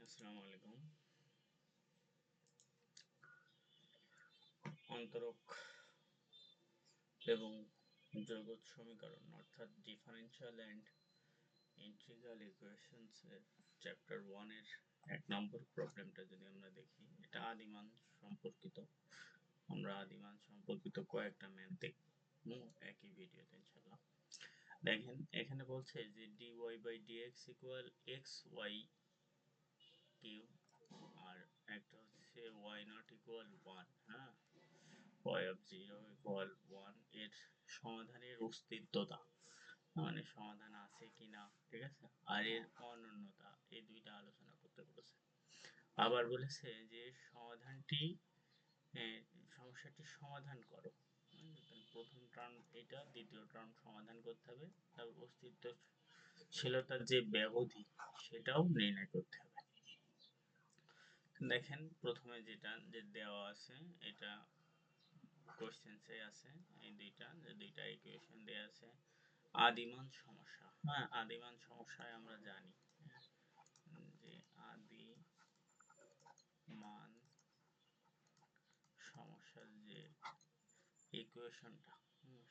আসসালামু আলাইকুম। অন্তরক এবং জগৎ সমীকরণ অর্থাৎ ডিফারেনশিয়াল অ্যান্ড ইন্টিগ্রাল ইকুয়েশনস এর চ্যাপ্টার 1 এর 1 নম্বর প্রবলেমটা যদি আমরা দেখি, এটা আদিমান সম্পর্কিত। আমরা আদিমান সম্পর্কিত কয়েকটা ম্যাথ দেখব একই ভিডিওতে ইনশাআল্লাহ। দেখেন এখানে বলছে যে dy by dx equal xy cube আর একটা হচ্ছে y নট ইকুয়াল 1, হ্যাঁ, y of 0 equal 1 এর সমাধানের অস্তিত্বতা, মানে সমাধান আছে কিনা, ঠিক আছে, আর এর অনন্যতা, এই দুইটা আলোচনা করতে বলেছে। আবার বলেছে যে সমাধানটি সমস্যাটি সমাধান করো। প্রথম টার্ম এটা, দ্বিতীয় টার্ম সমাধান করতে হবে, তার অস্তিত্বশীলতার যে ব্যবধি সেটাও নির্ণয় করতে হবে। দেখেন প্রথমে যেটা যে দেওয়া আছে, এটা কোশ্চেন্সে আছে, এই দুইটা ইকুয়েশন দেয়া আছে। আদিমান সমস্যা, হ্যাঁ, আদিমান সমস্যায় আমরা জানি যে আদিমান সমস্যার যে ইকুয়েশনটা,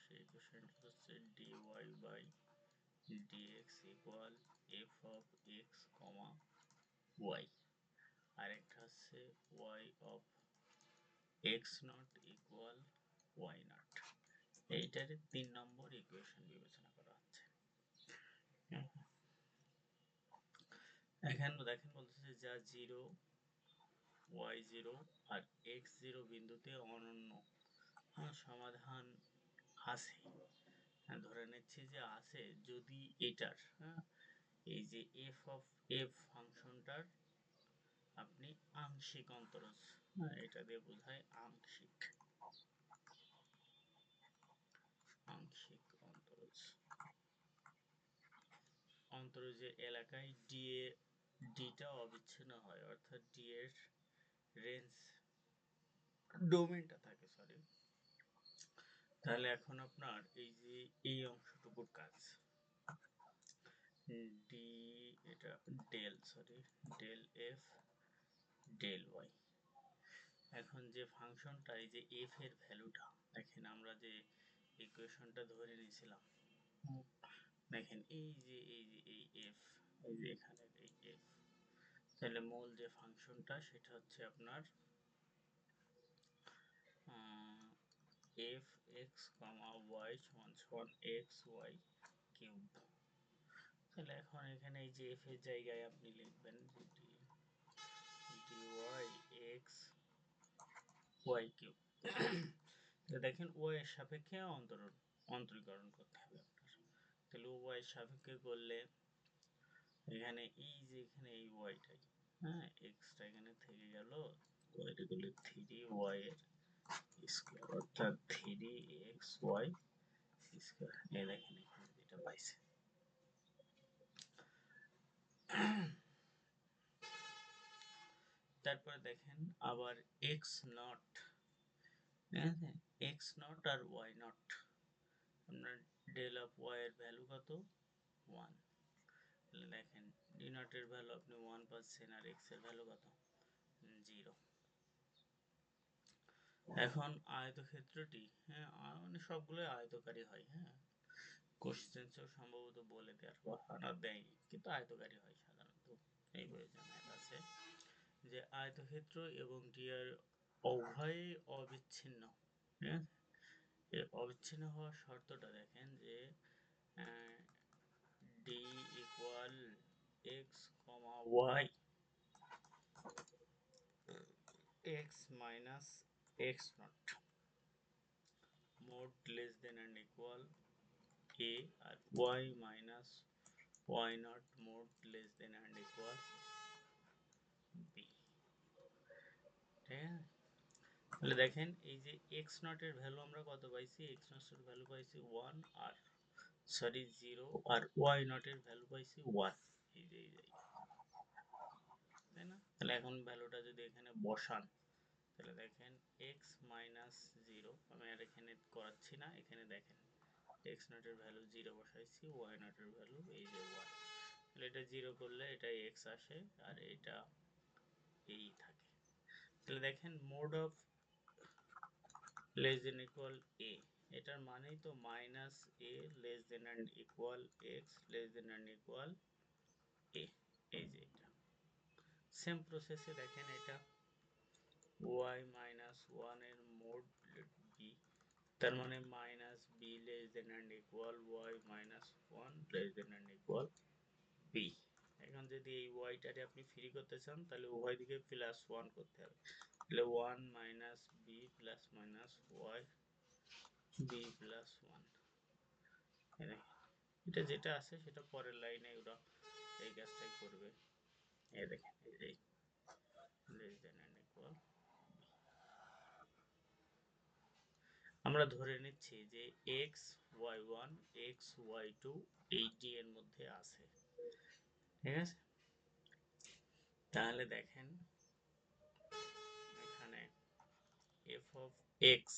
সেই ইকুয়েশনটা হচ্ছে dy by dx equal f of x, y, আরেকটা হচ্ছে y of x not equal y not. এইটার 3 নম্বর ইকুয়েশন বিবেচনা করা হচ্ছে। এখানে দেখেন বলতেছে যা 0 y0 আর x0 বিন্দুতে অনন্য সমাধান আছে, ধরে নিচ্ছি যে আছে যদি এটার, এই যে f অফ f ফাংশনটার আপনি আংশিক অন্তরজ, এটা দিয়ে বোঝায় আংশিক অন্তরজ, অন্তরজের এলাকায় ডিটা অবিচ্ছিন্ন হয়, অর্থাৎ ডি এর রেঞ্জ ডোমেনটা থাকে, সরি। তাহলে এখন আপনার এই যে এই অংশটুকুর কাজ ডি, এটা ডেল এফ ডেল ওয়াই। এখন যে ফাংশনটা, এই যে এফ এর ভ্যালুটা, দেখেন আমরা যে ইকুয়েশনটা ধরে নিয়েছিলাম, দেখেন এই যে এই এফ, এই যে এখানে এই এফ, তাহলে মূল যে ফাংশনটা সেটা হচ্ছে আপনার এফ এক্স কমা ওয়াই সমান সমান এক্স ওয়াই কিউব। তাহলে এখন এখানে এই যে এফ এর জায়গায় আপনি লিখবেন dy x y কিউব। তাহলে দেখেন ওয়াই এর সাপেক্ষে অন্তরীকরণ করতে হবে আপনার। তাহলে ওয়াই এর সাপেক্ষে করলে এখানে এই যে এখানে এই ওয়াইটাই, হ্যাঁ, এক্সটা এখানে থেকে গেল, ওয়াইটা করলে 3y এর স্কয়ার, অর্থাৎ 3xy স্কয়ার। এই দেখেন এখানে যেটা পাইছে। তারপরে দেখেন আবার এক্স নট, ঠিক আছে, এক্স নট আর ওয়াই নট, আপনার ডেল অফ ওয়াই এর ভ্যালু কত, 1। তাহলে দেখেন ডি নট এর ভ্যালু আপনি 1 পাচ্ছেন, আর এক্স এর ভ্যালু কত, 0। এখন আয়তক্ষেত্রটি, হ্যাঁ, মানে সবগুলো আয়তকারী হয়, হ্যাঁ, কোশ্চেন্সেও সম্ভবত বলে দেওয়ার কথা না, দেয়নি, কিন্তু আয়তকারী হয় সাধারণত, এই বইয়ে যে ম্যাথ আছে যে আয়তক্ষেত্র এবং ডিআর উভয়ই অবিচ্ছিন্ন, ঠিক আছে। এই অবিচ্ছিন্ন হওয়ার শর্তটা দেখেন যে D equal x comma y x minus x not mod less than and equal a, আর y minus y not mod less than and equal b, ঠিক আছে। তাহলে দেখেন এই যে x নট এর ভ্যালু আমরা কত পাইছি, x নট এর ভ্যালু পাইছি 1 আর সরি 0, আর y নট এর ভ্যালু পাইছি 1, এই যে তাই না। তাহলে এখন ভ্যালুটা যদি এখানে বসান, তাহলে দেখেন x মাইনাস 0, আমি আর এখানে করাচ্ছি না, এখানে দেখেন x নট এর ভ্যালু 0 বসাইছি, y নট এর ভ্যালু এই যে 1, তাহলে এটা 0 করলে এটা x আসে, আর এটা এই থাকে। তাহলে দেখেন mod of less than equal A, এটার মানেই তো minus A less than and equal X less than and equal A. এই যে এটা সেম প্রসেসে দেখেন এটা ওয়াই মাইনাস ওয়ান এর মোড বি, তার মানে minus B less than and equal Y minus one less than and equal B. এখন যদি এই ওয়াইটারে আপনি ফ্রি করতে চান তাহলে উভয় দিকে প্লাস ওয়ান করতে হবে, তাহলে one minus b plus minus y b plus one. এটা যেটা আছে সেটা পরের লাইনে ওরা এই কাজটাই করবে। এই দেখেন এই লেস দেন অ্যান্ড ইকুয়াল, আমরা ধরে নিচ্ছি যে x y one x y two এই ডি এর মধ্যে আছে, ঠিক আছে। তাহলে দেখেন এখানে এফ অফ এক্স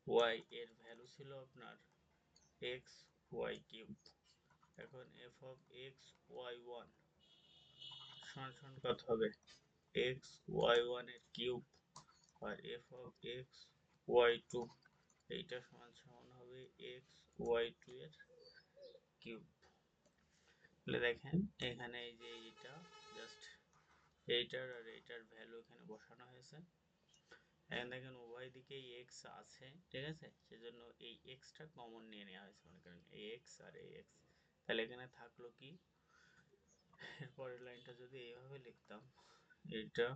ওয়াই এর ভ্যালু ছিল আপনার এক্স ওয়াই কিউব। এখন f of x y one সমান কত হবে এক্স ওয়াই ওয়ান এর কিউব, আর f of x y two এইটা সমান সমান হবে এক্স ওয়াই টু এর কিউব। তাহলে দেখেন এখানে এই যে এইটা জাস্ট এইটার আর এইটার ভ্যালু এখানে বসানো হয়েছে। এখন দেখেন উভয় দিকেই এক্স আছে, ঠিক আছে, সেজন্য এই এক্সটা কমন নিয়ে নেওয়া হয়েছে, মনে করেন এই এক্স আর এই এক্স। তাহলে এখানে থাকলো কি, এরপরের লাইনটা যদি এইভাবে লিখতাম, এটা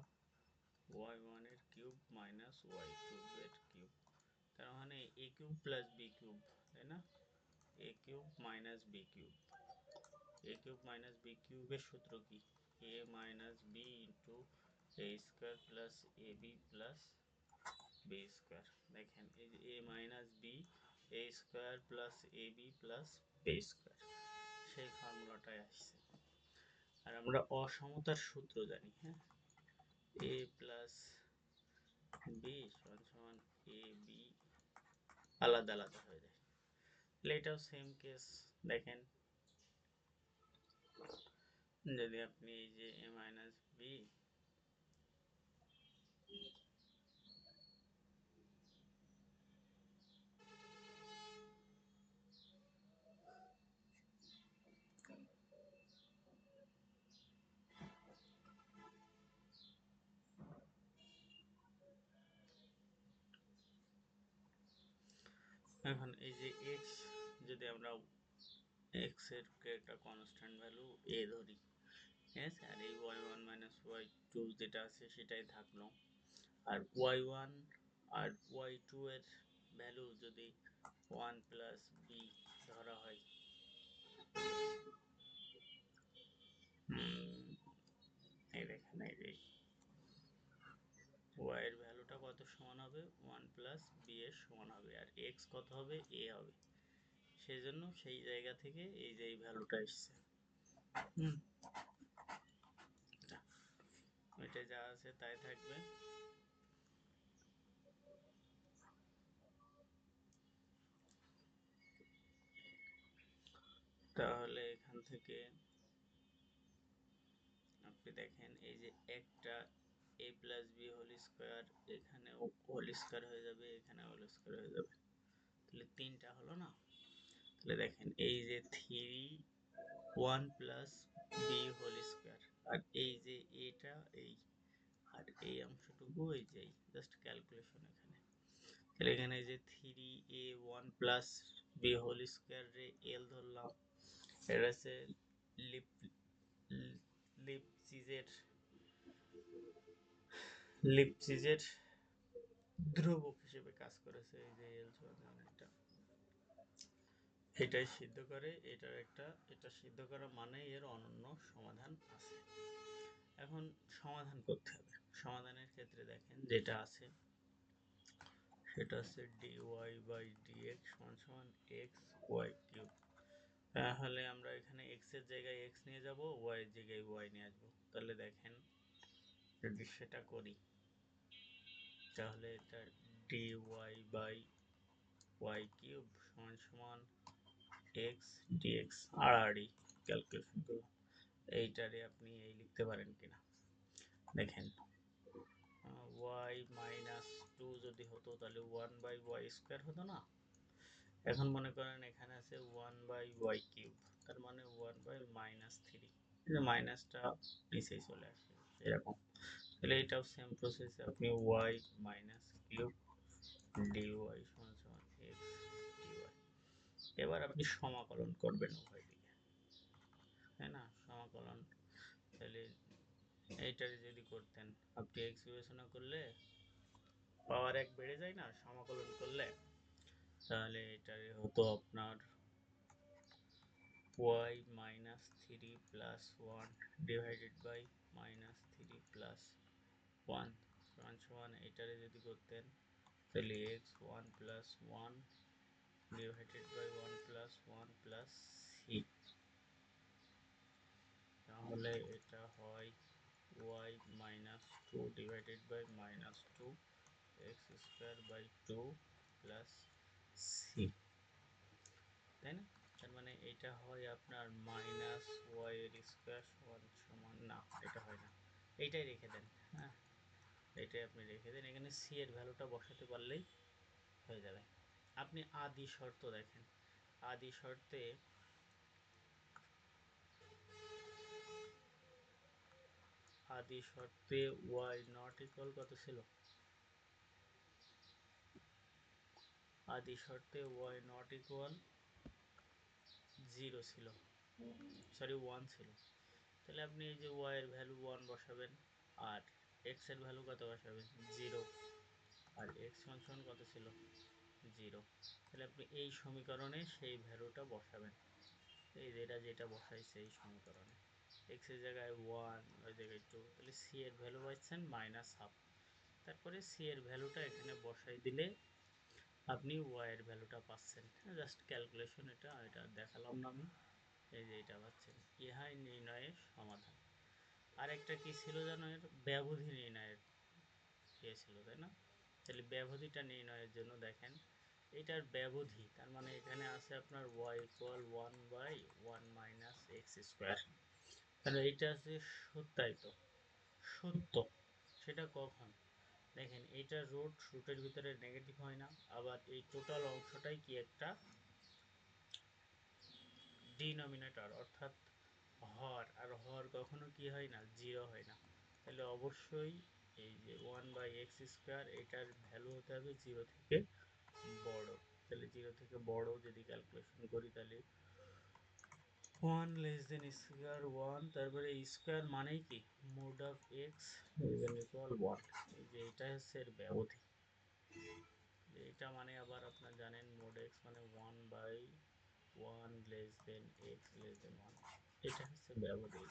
ওয়াই ওয়ান এর কিউব মাইনাস ওয়াই কিউব এর কিউব, তার মানে এ কিউব প্লাস বি কিউব, তাই না, এ কিউব মাইনাস বি কিউব। এ কিউব মাইনাস বি কিউবের সূত্র কি, এ minus B into A square plus A B plus B square. দেখেন এই যে এ minus B A square plus A B plus B square, সেই ফর্মুলাটাই আসছে। আর আমরা অসমতার সূত্র জানি, হ্যাঁ, এ প্লাস বি সমান সমান এ বি আলাদা আলাদা হয়ে যায়। তাহলে এটাও সেম কেস। দেখেন যদি আপনি এই যে এ মাইনাস বি এখন এই যে এক্স যদি আমরা এক্স এর একটা কনস্ট্যান্ট ভ্যালু এ ধরি, ঠিক আছে, আর এই y one minus y two যেটা আছে সেটাই থাকলো, আর ওয়াই ওয়ান আর ওয়াই টু এর ভ্যালু যদি ওয়ান প্লাস বি ধরা হয়, এই দেখেন এই যে ওয়াই এর ভ্যালুটা কত সমান হবে ওয়ান প্লাস বি এর সমান হবে, আর এক্স কত হবে এ হবে, সেই জন্য সেই জায়গা থেকে এই যে এই ভ্যালুটা এসছে। হুম, ওইটা যা আছে তাই থাকবে। তাহলে এখান থেকে আপনি দেখেন এই যে একটা এ প্লাস বি হোল স্কোয়ার, এখানেও হোল স্কোয়ার হয়ে যাবে, এখানে হোল স্কোয়ার হয়ে যাবে, তাহলে তিনটা হলো না। তাহলে দেখেন এই যে three one plus B whole square, আর এই যে এটা এই, আর এই অংশটুকু এই যে জাস্ট ক্যালকুলেশন এখানে। তাহলে এখানে যে three A one plus B whole square রে এল ধরলাম, এটা হচ্ছে লিপ লিপসিজের লিপসিজের ধ্রুবক হিসেবে কাজ করেছে, এই যে এল সমান এটা, এটাই সিদ্ধ করে এটার একটা, এটা সিদ্ধ করা মানে এর অনন্য সমাধান আছে। এখন সমাধান করতে হবে, সমাধানের ক্ষেত্রে দেখেন যেটা আছে সেটা হচ্ছে dy বাই dx সমান সমান এক্স ওয়াই কিউব। তাহলে আমরা এখানে x এর জায়গায় x নিয়ে যাব, y এর জায়গায় y নিয়ে আসবো। তাহলে দেখেন যদি সেটা করি তাহলে এটা dy বাই y কিউব সমান সমান x dx, আড়াআড়ি ক্যালকুলেশন করলাম, এইটারে আপনি এই লিখতে পারেন কিনা। দেখেন ওয়াই মাইনাস টু যদি হতো তাহলে ওয়ান বাই ওয়াই স্কোয়ার হতো না। এখন মনে করেন এখানে আছে ওয়ান বাই ওয়াই কিউব, তার মানে ওয়ান বাই মাইনাস থ্রি, মাইনাসটা নিচেই চলে আসে এরকম। তাহলে এটাও সেম প্রসেস, আপনি ওয়াই মাইনাস কিউব ডিওয়াই সমান সমান এক্স ডিওয়াই। এবার আপনি সমাকলন করবেন উভয় দিকে, তাই না? সমাকলন, তাহলে এইটারে যদি করতেন, আপনি এক্স বিবেচনা করলে পাওয়ার এক বেড়ে যায় না সমাকলন করলে, তাহলে এটারে হতো আপনার y minus 3 plus 1 divided by minus 3 plus 1 সমান সমান এটারে যদি করতেন তাহলে x 1 plus 1 divided by 1 plus 1 plus c, তাহলে এটা হয় y minus 2 divided by minus 2 x square by 2 plus c, তাই না? তার মানে এটা হয় আপনার মাইনাস ওয়াই এর স্কোয়ার সমান সমান, না এটা হয় না, এইটাই রেখে দেন। হ্যাঁ, এটাই আপনি রেখে দেন, এখানে সি এর ভ্যালুটা বসাতে পারলেই হয়ে যাবে। আপনি আদি শর্ত দেখেন, আদি শর্তে ওয়াই নট ইকুয়াল কত ছিল? আদি শর্তে ওয়াই নট ইকুয়াল জিরো ছিল, সরি ওয়ান ছিল। তাহলে আপনি এই যে ওয়াই এর ভ্যালু ওয়ান বসাবেন, আর এক্স এর ভ্যালু কত বসাবেন? জিরো। আর এক্স ফাংশন কত ছিল? জিরো। তাহলে আপনি এই সমীকরণে সেই ভ্যালুটা বসাবেন, এই যেটা যেটা বসাইছে এই সমীকরণে, এক্স এর জায়গায় ওয়ান, ওই জায়গায় টু, তাহলে সি এর ভ্যালু পাচ্ছেন মাইনাস হাফ। তারপরে সি এর ভ্যালুটা এখানে বসাই দিলে আপনি ওয়াই এর ভ্যালুটা পাচ্ছেন। জাস্ট ক্যালকুলেশন, এটা এটা দেখালাম না আমি, এই যে এটা পাচ্ছেন। ইহাই নির্ণয়ের সমাধান। আর একটা কি ছিল জানো, এর ব্যবধি নির্ণয়ের ইয়ে ছিল, তাই না? তাহলে ব্যবধিটা নির্ণয়ের জন্য দেখেন, এটার ব্যবধি, তার মানে এখানে আছে আপনার y equal one by one minus x square, তাহলে এইটা আছে সত্যায়িত, সত্য। সেটা কখন? দেখেন এইটা রুটের ভিতরে নেগেটিভ হয় না, আবার এই টোটাল অংশটাই কি একটা ডিনোমিনেটর, অর্থাৎ হর, আর হর কখনো কি হয় না? জিরো হয় না। তাহলে অবশ্যই এই যে ওয়ান বাই এক্স স্কোয়ার এটার ভ্যালু হতে হবে জিরো থেকে বড়। তাহলে জিরো থেকে বড় যদি ক্যালকুলেশন করি তাহলে ওয়ান লেস দেন স্কোয়ার ওয়ান, তারপরে স্কোয়ার মানেই কি mode of x equal one. এই যে এটা হচ্ছে এর ব্যবধি, এটা মানে আবার আপনার জানেন মোড এক্স মানে one by one less than x less than one, এটা হচ্ছে ব্যবধি,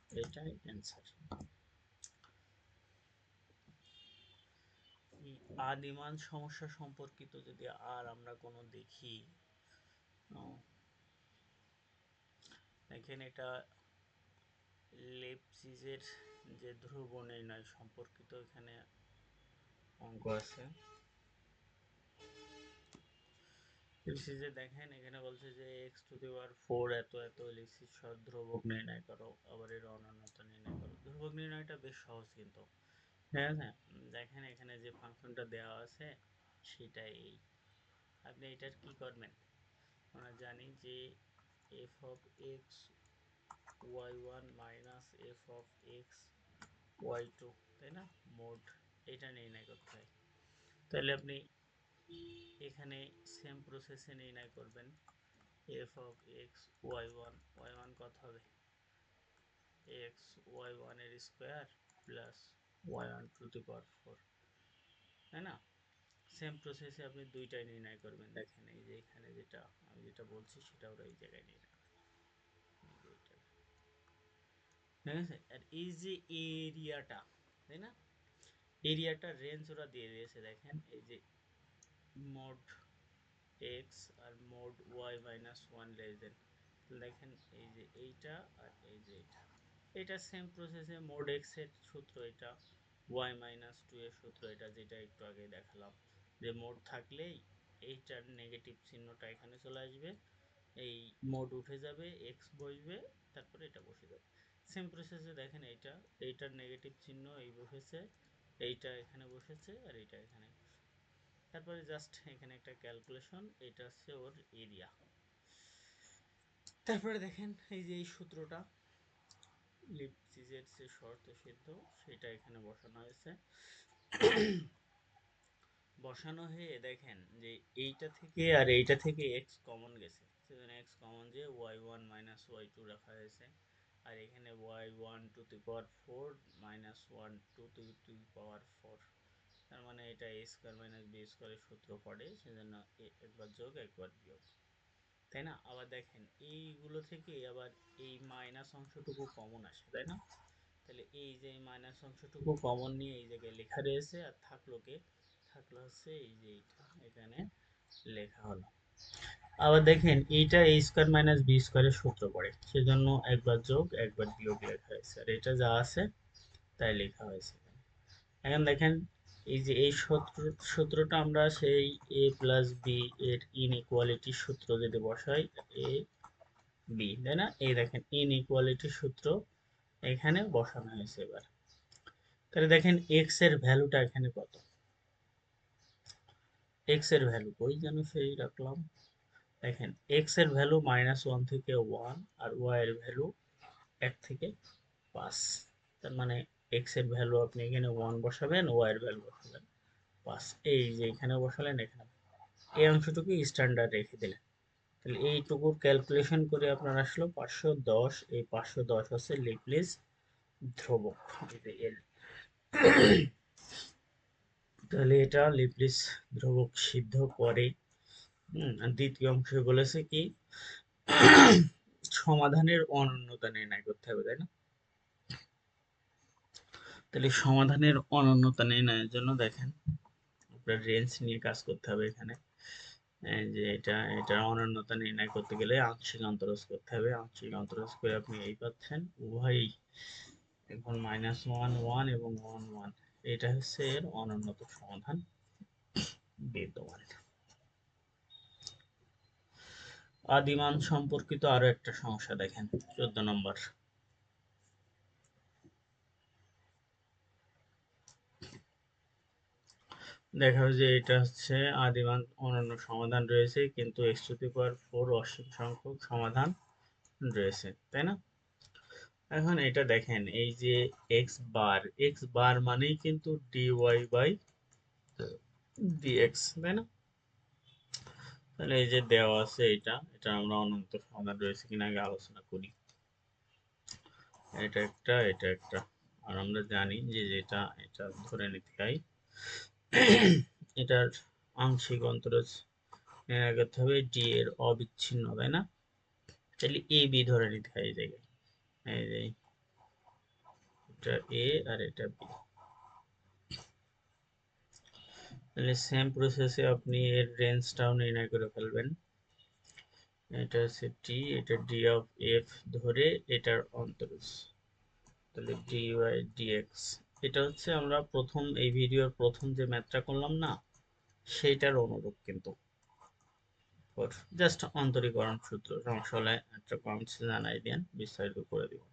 যে এটাই অ্যান্সার। আদিমান সমস্যা সম্পর্কিত যদি আর আমরা কোনো দেখি, দেখেন এটা লেপচিজের যে ধ্রুব নির্ণয় সম্পর্কিত এখানে অঙ্ক আছে। লেপচিজে দেখেন এখানে বলছে যে x two the power four এত এত লেপচিজ ধ্রুবক নির্ণয় করো, আবার এর অনন্যতা নির্ণয় করো। ধ্রুবক নির্ণয়টা বেশ সহজ কিন্তু, ঠিক আছে? দেখেন এখানে যে ফাংশনটা দেওয়া আছে সেটাই এই, আপনি এটার কি করবেন, আমরা জানি যে f of x y one minus f of x y two, তাই না? মোড এটা নির্ণয় করতে হয়। তাহলে আপনি এখানে সেম প্রসেসে নির্ণয় করবেন, f of x y one কত হবে? এক্স ওয়াই ওয়ান এর square plus y one two the power four, তাই না? সেম প্রসেসে আপনি দুইটাই নির্ণয় করবেন। দেখেন এই যে এখানে যেটা আমি যেটা বলছি সেটা ওরা এই জায়গায় নির্ণয় করবেন, এই যে এটা, ঠিক আছে? আর এই যে এরিয়াটা, তাই না? এরিয়াটার রেঞ্জ ওরা দিয়ে দিয়েছে, দেখেন এই যে মোড এক্স আর mod Y minus one less than, দেখেন এই যে এইটা আর এই যে এটা, এটা সেম প্রসেসে মোড এক্স এর সূত্র এটা, ওয়াই মাইনাস টু এর সূত্র এটা, যেটা একটু আগে দেখালাম, যে মোড থাকলেই এইটার নেগেটিভ চিহ্নটা এখানে চলে আসবে, এই মোড উঠে যাবে, এক্স বসবে, তারপরে এটা বসে যাবে। সেম প্রসেসে দেখেন এইটার নেগেটিভ চিহ্ন এই বসেছে, এইটা এখানে বসেছে, আর এইটা এখানে। তারপরে জাস্ট এখানে একটা ক্যালকুলেশন, এটা হচ্ছে ওর এরিয়া। তারপরে দেখেন এই যে এই সূত্রটা লিপজিজের যে শর্ত সিদ্ধ, সেটা এখানে বসানো হয়েছে। বসানো হয়ে দেখেন যে এইটা থেকে আর এইটা থেকে এক্স কমন গেছে, সেজন্য এক্স কমন যে y1 মাইনাস y2 রাখা হয়েছে। আর এখানে y1 to the power 4 minus 1 to the power 4, তার মানে এটা a স্কয়ার মাইনাস b স্কয়ারের সূত্র পড়ে, সেজন্য একবার যোগ একবার বিয়োগ, তাই না? আবার দেখেন এইগুলো থেকে আবার এই মাইনাস অংশটুকু কমন আসে, তাই না? তাহলে এই যে মাইনাস অংশটুকু কমন নিয়ে এই জায়গায় লেখা রয়েছে, আর থাকলো হচ্ছে এই যে এইটা এখানে লেখা হলো। আবার দেখেন এইটা a স্কয়ার মাইনাস b স্কয়ারের সূত্র পড়ে, সেজন্য একবার যোগ একবার বিয়োগ লেখা হয়েছে, আর এটা যা আছে তাই লেখা হয়েছে। এখন দেখেন এই যে এই সূত্রটা আমরা সেই a প্লাস বি এর ইনইকুয়ালিটির সূত্র যদি বসাই, a b, তাই না? এই দেখেন ইনইকুয়ালিটির সূত্র এখানে বসানো হয়েছে। এবার তাহলে দেখেন x এর ভ্যালুটা এখানে কত, x এর ভ্যালু কই যেন সেই রাখলাম, দেখেন x এর ভ্যালু -1 থেকে 1, আর y এর ভ্যালু 1 থেকে 5। তার মানে x এর ভ্যালু আপনি এখানে 1 বসাবেন, y এর ভ্যালু বসাবেন 5। এই যে এখানে বসালেন, এখানে এই অংশটুকু স্ট্যান্ডার্ড রেখে দিলেন। তাহলে এইটুকুর ক্যালকুলেশন করে আপনার আসলো 510। এই 510 হচ্ছে লিপলিজ ধ্রুবক, এল। তাহলে এটা লিপলিজ ধ্রুবক সিদ্ধ করে। আর দ্বিতীয় অংশে বলেছে কি সমাধানের অনন্যতা নির্ণয় করতে হবে, তাই না? তাহলে সমাধানের অনন্যতা নির্ণয়ের জন্য দেখেন আপনার রেঞ্জ নিয়ে কাজ করতে হবে এখানে। যে এটার অনন্যতা নির্ণয় করতে গেলে আংশিক অন্তরজ করতে হবে। আংশিক অন্তরজ করে আপনি এই পাচ্ছেন উভয়ই এখন -1 1 এবং 1 1, এটা হচ্ছে এর অনন্যত সমাধান বিদ্যমান। আদিমান সম্পর্কিত আরো একটা সমস্যা দেখেন 14 নম্বর। দেখা যায় যে এটা হচ্ছে আদিমান অনন্য সমাধান রয়েছে, কিন্তু x টু দি পাওয়ার 4 অসীম সংখ্যক সমাধান রয়েছে, তাই না? এখন এটা দেখেন এই যে x বার মানেই কিন্তু dy বাই dx, তাই না? তাহলে এই যে দেওয়া আছে এটা আমরা অনন্ত সমাধান রয়েছে কিনা আগে আলোচনা করি। এটা একটা, আর আমরা জানি যে এটা ধরে নিতে হয় এটার আংশিক অন্তরজ নির্ণয় করতে হবে ডি এর অবিচ্ছিন্ন, তাই না? তাহলে এ বি ধরে নিতে হয় এই জায়গায়, এই যে এটা এ আর এটা বি। তাহলে সেম প্রসেসে আপনি এর রেঞ্জটাও নির্ণয় করে ফেলবেন। এটা হচ্ছে টি, এটা ডি অফ এফ ধরে এটার অন্তরজ, তাহলে ডি ওয়াই ডিএক্স। এটা হচ্ছে আমরা প্রথম এই ভিডিওর প্রথম যে ম্যাথটা করলাম না, সেইটার অনুরূপ কিন্তু জাস্ট অন্তরীকরণ সূত্র। সমস্যা হলে একটা কমেন্টস জানাই দেন, বিস্তারিত করে দিব।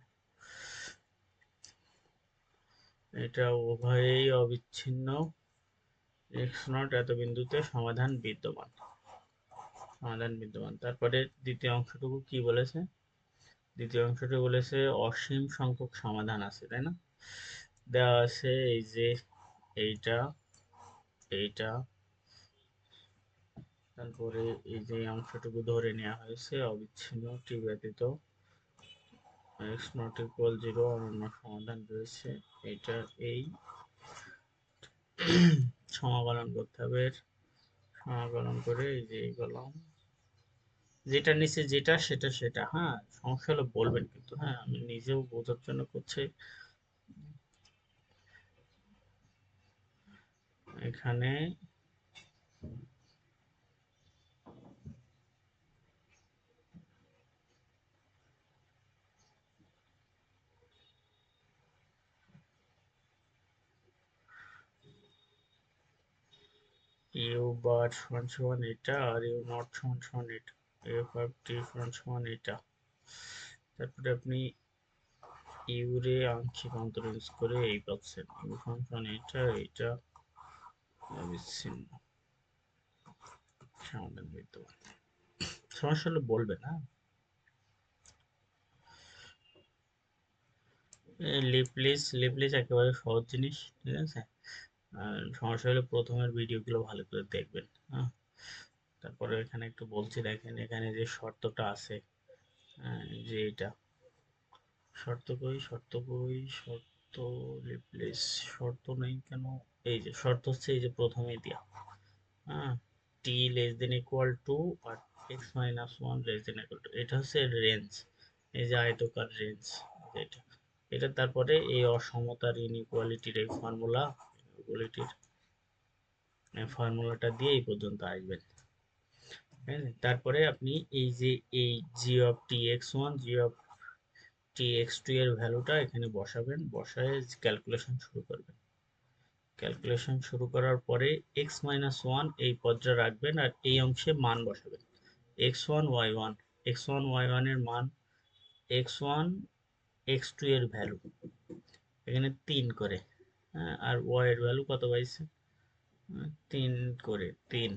এটা উভয়েই অবিচ্ছিন্ন, এক্স নট এত বিন্দুতে সমাধান বিদ্যমান। তারপরে দ্বিতীয় অংশটুকু কি বলেছে? দ্বিতীয় অংশটি বলেছে অসীম সংখ্যক সমাধান আছে, তাই না? দেওয়া আছে এই যে এইটা এইটা, তারপরে এই যে অংশটুকু ধরে নেওয়া হয়েছে অবিচ্ছিন্ন টি ব্যতীত এক্স নট ইকুয়াল 0 অনন্য সমাধান রয়েছে। এটা এই সমাকলন করতে হবে, সমাকলন করে এই যে কলম যেটা নিচে সেটা হ্যাঁ, সমস্যা হলে বলবেন কিন্তু, হ্যাঁ আমি নিজেও বোঝার জন্য করছি। এখানে ইউ বার সমান সমান এটা, আর ইউ নট সমান সমান এটা, এফ অফ টি সমান সমান এটা। তারপরে আপনি ইউরে আংশিক অন্তর্ভুজ করে এই পাচ্ছেন ইউ ফাংশন এটা বিচ্ছিন্ন সমাধান হইতো। সমস্যা হলে বলবেন, হ্যাঁ। লিপলিস একেবারে সহজ জিনিস, ঠিক আছে। আর সমস্যা হলে প্রথমের ভিডিওগুলো ভালো করে দেখবেন, হ্যাঁ। তারপরে এখানে একটু বলছি, দেখেন এখানে যে শর্তটা আছে, যে এটা শর্ত রিপ্লেস শর্ত নেই কেন? এই যে শর্ত হচ্ছে এই যে প্রথমেই দেয়া, হ্যাঁ, T less than equal to আর X minus one less than equal to, এটা হচ্ছে রেঞ্জ, এই যে আয়তকার রেঞ্জ, এটা এটা তারপরে এই অসমতার ইনইকুয়ালিটির এই ফর্মুলাটা দিয়ে এই পর্যন্ত আসবেন, ঠিক আছে। তারপরে আপনি এই যে এই G of T X one G of T X two এর ভ্যালুটা এখানে বসাবেন, বসায় ক্যালকুলেশন শুরু করবেন। ক্যালকুলেশন শুরু করার পরে এক্স মাইনাস ওয়ান এই পদটা রাখবেন আর এই অংশে মান বসাবেন, x one y one, x one y one এর মান, এক্স ওয়ান এক্স টু এর ভ্যালু এখানে 3 করে, হ্যাঁ, আর ওয়াই এর ভ্যালু কত পাইছে? 3 করে 3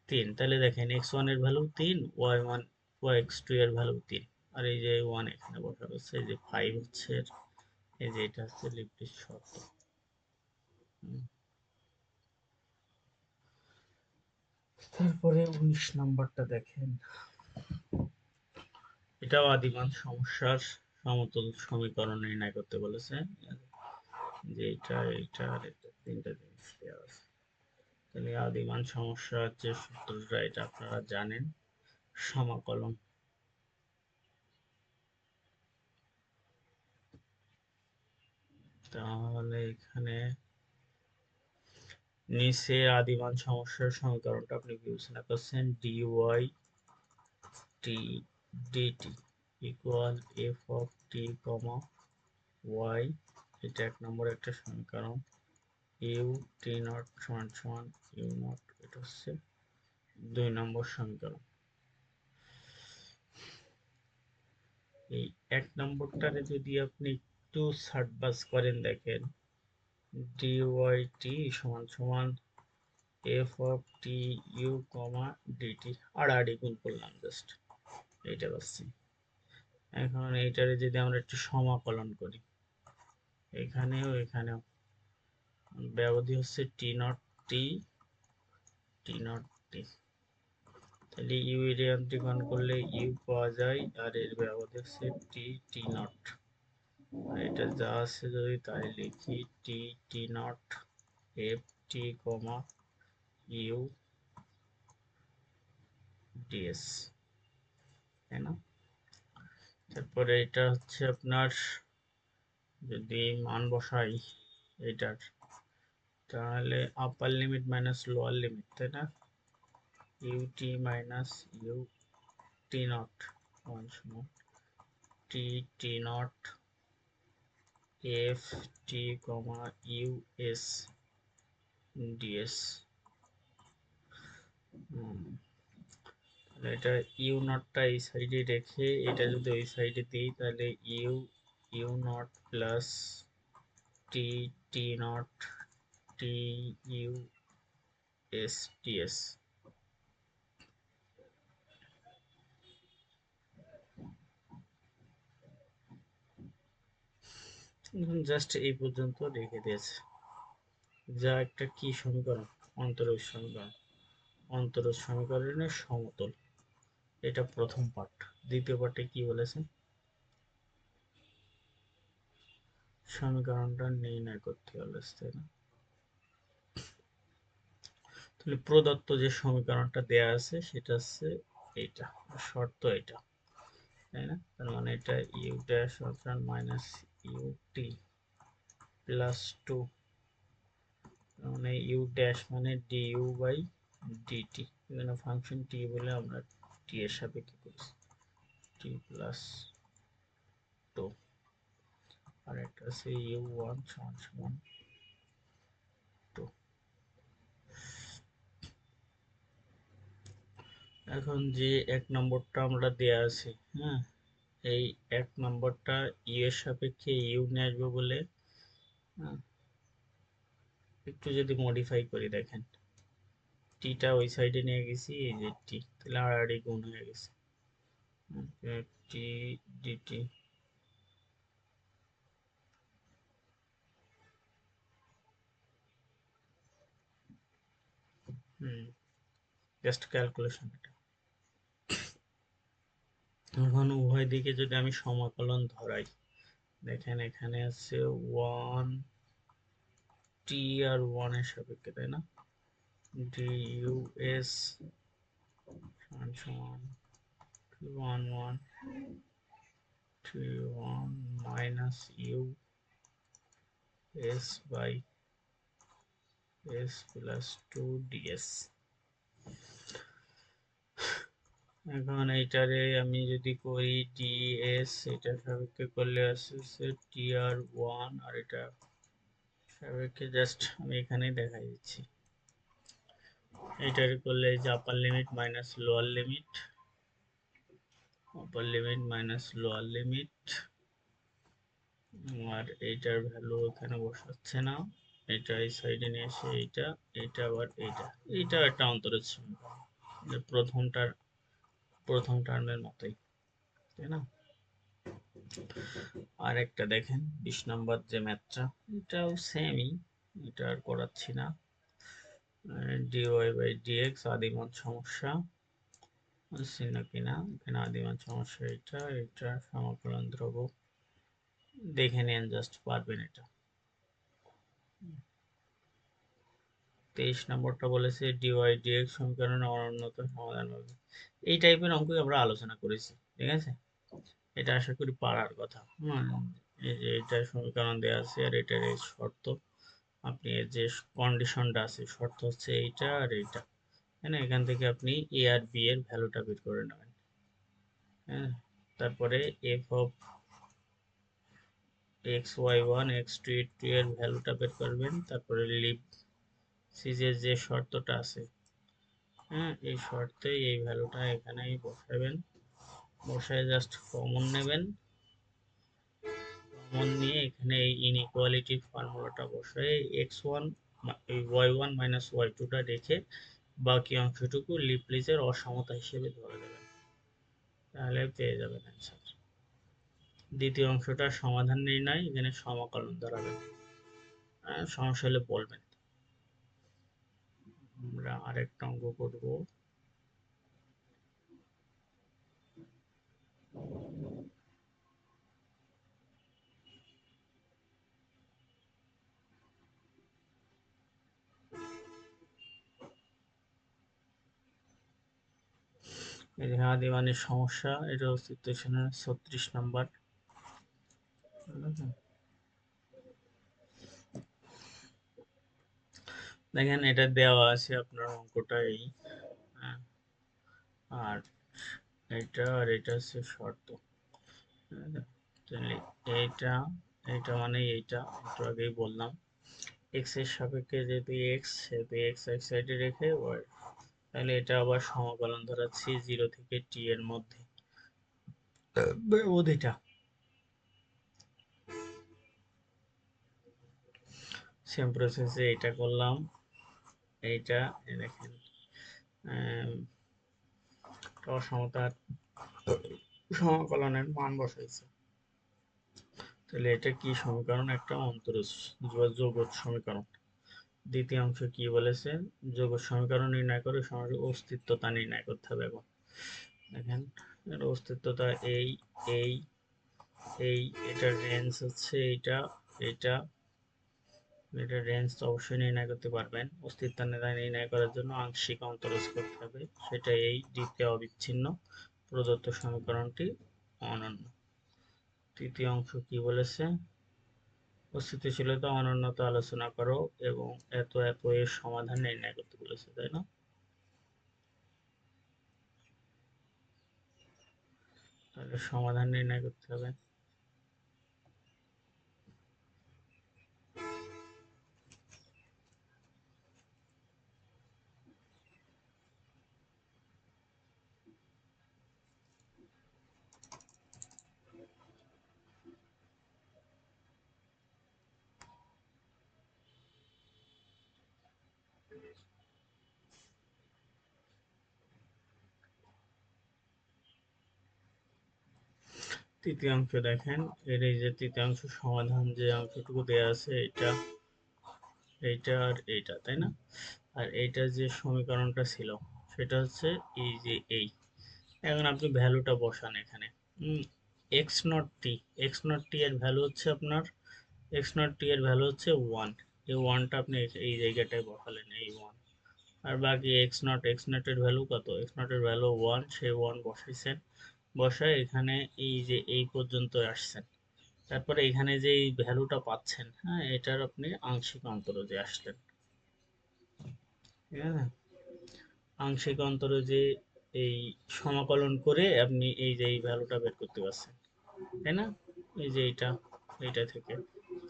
3, তাহলে দেখেন এক্স ওয়ান এর value 3, y one y x two এর ভ্যালু 3, আর এই যে ওয়ান এখানে বসানো হচ্ছে, এই যে 5 হচ্ছে, এই যে এটা হচ্ছে লিপটির শর্ত। তারপরে 19 নাম্বারটা দেখেন, এটাও আদিমান সমস্যার সমতল সমীকরণ নির্ণয় করতে বলেছে, যে এটা আর এটা তিনটা জিনিস দেওয়া আছে। তাহলে আদিমান সমস্যার যে সূত্রটা এটা আপনারা জানেন, সমাকলন। তাহলে এখানে নিচে আদিমান সমস্যার সমীকরণটা আপনি বিবেচনা করছেন, dy t dt equal f of t comma y, এটা 1 নম্বর একটা সমীকরণ। ইউ টি নট সমান সমান ইউ নট, এটা হচ্ছে 2 নম্বর সমীকরণ। এই 1 নম্বরটারে যদি আপনি একটু সাটবাস করেন, দেখেন dy সমান সমান f of t u comma dt, আড়াআড়ি গুণ করলাম জাস্ট, এইটা পাচ্ছি। এখন এইটারে যদি আমরা একটু সমাকলন করি, এখানেও এখানেও ব্যবধি হচ্ছে টি নট টি টি নট টি, তাহলে ইউ এর আন্তরিকরণ করলে ইউ পাওয়া যায়, আর এর ব্যবধি হচ্ছে টি টি নট, আর এটা যা আছে যদি তাই লিখি, T T not F T comma U DS, তাই না? তারপরে এটা হচ্ছে আপনার যদি মান বসাই এটার, তাহলে upper limit minus lower limit, তাই না? U T minus you T not সমান সমান T T not F T comma U S DS. এটা ইউ নটটা এই সাইডে রেখে এটা যদি ওই সাইডে দিই, তাহলে u u not plus t T not t u s ts. Just এই পর্যন্ত রেখে দিয়েছে, যা একটা কি সমীকরণ? অন্তরজ সমীকরণ। অন্তরজ সমীকরণের সমতল, এটা প্রথম পার্ট। দ্বিতীয় পার্টে কি বলেছে? সমীকরণটা নির্ণয় করতে বলেছে, তাই না? তাহলে প্রদত্ত যে সমীকরণটা দেয়া আছে সেটা হচ্ছে এইটা, শর্ত এটা, তাই না? তার মানে এটা u dash option minus you t plus two, মানে ইউ ড্যাশ মানে ডিইউ বাই ডিটি, এখানে ফাংশন টি বলে আমরা টি এর সাপেক্ষে করছি, টি প্লাস টু, আর একটা আছে ইউ ওয়ান সমান সমান টু। এখন যে 1 নম্বরটা আমরা দেয়া আছে, হ্যাঁ, এই 1 নম্বরটা ইউ এর সাপেক্ষে ইউ নিয়ে আসবো বলে একটু যদি মডিফাই করি, দেখেন টিটা ওই সাইডে নিয়ে গেছি, এই যে টি, তাহলে already গুণ হয়ে গেছে টি ডিটি। Just calculation. এখন উভয় দিকে যদি আমি সমাকলন ধরাই, দেখেন এখানে আছে 1 টি আর 1 এর সাপেক্ষে, তাই না? ডিইউএস সমান সমান 1 T1 minus u s by s plus 2 ds. এখন এইটারে আমি যদি করি ডিএস, এটা সাপেক্ষে করলে আসছে টি আর 1, আর এটা সাপেক্ষে জাস্ট আমি এখানেই দেখাই দিচ্ছি। এইটারে করলে এই যে upper limit minus lower limit, upper limit minus lower limit, আর এইটার ভ্যালু এখানে বসাচ্ছে না, এটা এই সাইডে নিয়ে এসে এইটা, এইটা আবার এইটা একটা অন্তরের সমীকরণ, যে প্রথম টার্মের মতোই, তাই না? আর একটা দেখেন 20 নম্বর যে ম্যাথটা, এটাও সেমই, এটা আর করাচ্ছি না। ডিওয়াই বাই ডিএক্স আদিমান সমস্যা চিহ্ন কিনা, এখানে আদিমান সমস্যা, এটা সমাকলন ধ্রুবক, দেখে নেন, জাস্ট পারবেন এটা। 23 নম্বরটা বলেছে ডিওয়াই ডিএক্স সমীকরণের অনুন্নত সমাধান হবে। এই টাইপের অঙ্কই আমরা আলোচনা করেছি, ঠিক আছে? এটা আশা করি পারার কথা। এই যে এটা সমীকরণ দেওয়া আছে, আর এটার এই শর্ত, আপনি এর যে কন্ডিশনটা আছে, শর্ত হচ্ছে এইটা আর এইটা, হ্যাঁ, এখান থেকে আপনি এ আর বি এর ভ্যালুটা বের করে নেবেন। হ্যাঁ, তারপরে f of x y one x two এর ভ্যালুটা বের করবেন, তারপরে লিভ সিজের যে শর্তটা আছে, হ্যাঁ, এই শর্তে এই ভ্যালুটা এখানেই বসাবেন, বসায় জাস্ট কমন নেবেন, কমন নিয়ে এখানে এই ইনইকুয়ালিটির ফর্মুলাটা বসায় x one y one minus y টুটা রেখে বাকি অংশটুকু লিপলিজের অসমতা হিসেবে ধরে দেবেন, তাহলে পেয়ে যাবেন অ্যান্সার। দ্বিতীয় অংশটা সমাধান নির্ণয়, এখানে সমাকলন ধরাবেন, সমস্যা হলে বলবেন। আমরা আরেকটা অঙ্ক করব। এই যে আদিমানের সমস্যা, এটা অস্তিত্ব 36 নাম্বার। দেখেন এটা দেওয়া আছে আপনার অঙ্কটা এই, আর এটা হচ্ছে শর্ত, এইটা এইটা মানে এইটা একটু আগেই বললাম, এক্স এর সাপেক্ষে যেহেতু এক্স, সেহেতু এক্স এক সাইডে রেখে ওয়াই, তাহলে এটা আবার সমাকলন ধরাচ্ছি 0 থেকে টি এর মধ্যে ব্যবধিটা। সেম প্রসেসে এটা করলাম, এইটা দেখেন অসমতার সমাকলনের মান বসাইছে, তাহলে এটা কি সমীকরণ? একটা অন্তরজ জগৎ সমীকরণ। দ্বিতীয় অংশ কি বলেছে? জগৎ সমীকরণ নির্ণয় করে সমস্যার অস্তিত্বতা নির্ণয় করতে হবে। এখন দেখেন এর অস্তিত্বতা এই এই এই এটার রেঞ্জ হচ্ছে এইটা, এটা এটার রেঞ্জ তো অবশ্যই নির্ণয় করতে পারবেন। অস্তিত্ব নির্ণয় করার জন্য আংশিক অন্তরজ করতে হবে, সেটা এই দ্বিতীয় অবিচ্ছিন্ন প্রদত্ত সমীকরণটি অনন্য। তৃতীয় অংশ কি বলেছে? অস্থিতিশীলতা অনন্যতা আলোচনা করো এবং এত এত এর সমাধান নির্ণয় করতে বলেছে, তাই না? তাহলে সমাধান নির্ণয় করতে হবে। তৃতীয়াংশ দেখেন, এর এই যে তৃতীয়াংশ সমাধান যে অংশটুকু দেয়া আছে, এটা এইটা আর এইটা, তাই না? আর এইটার যে সমীকরণটা ছিল সেটা হচ্ছে এই যে এই। এখন আপনি ভ্যালুটা বসান এখানে। X not T, X not T এর ভ্যালু হচ্ছে আপনার, এক্স নট টি এর ভ্যালু হচ্ছে ওয়ান। এই ওয়ানটা আপনি এই জায়গাটায় বসালেন, এই ওয়ান। আর বাকি এক্স নট এর ভ্যালু কত? এক্স নট এর ভ্যালু ওয়ান, সেই ওয়ান বসাইছেন। বসায় এখানে এই যে এই পর্যন্ত আসছেন। তারপরে এখানে যে এই ভ্যালুটা পাচ্ছেন, হ্যাঁ, এটার আপনি আংশিক অন্তরজে আসলেন, ঠিক আছে? আংশিক অন্তরজে এই সমাকলন করে আপনি এই যে এই ভ্যালুটা বের করতে পারছেন, তাই না? এই যে এইটা, এইটা থেকে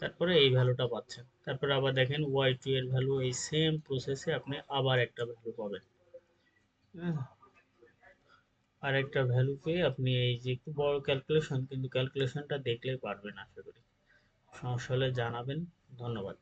তারপরে এই ভ্যালুটা পাচ্ছেন। তারপরে আবার দেখেন y2 এর ভ্যালু, এই সেম প্রসেসে আপনি আবার একটা ভ্যালু পাবেন, হ্যাঁ? আর একটা ভ্যালু পেয়ে আপনি এই যে একটু বড় ক্যালকুলেশন, কিন্তু ক্যালকুলেশনটা দেখলেই পারবেন আশা করি। সমস্যা হলে জানাবেন। ধন্যবাদ।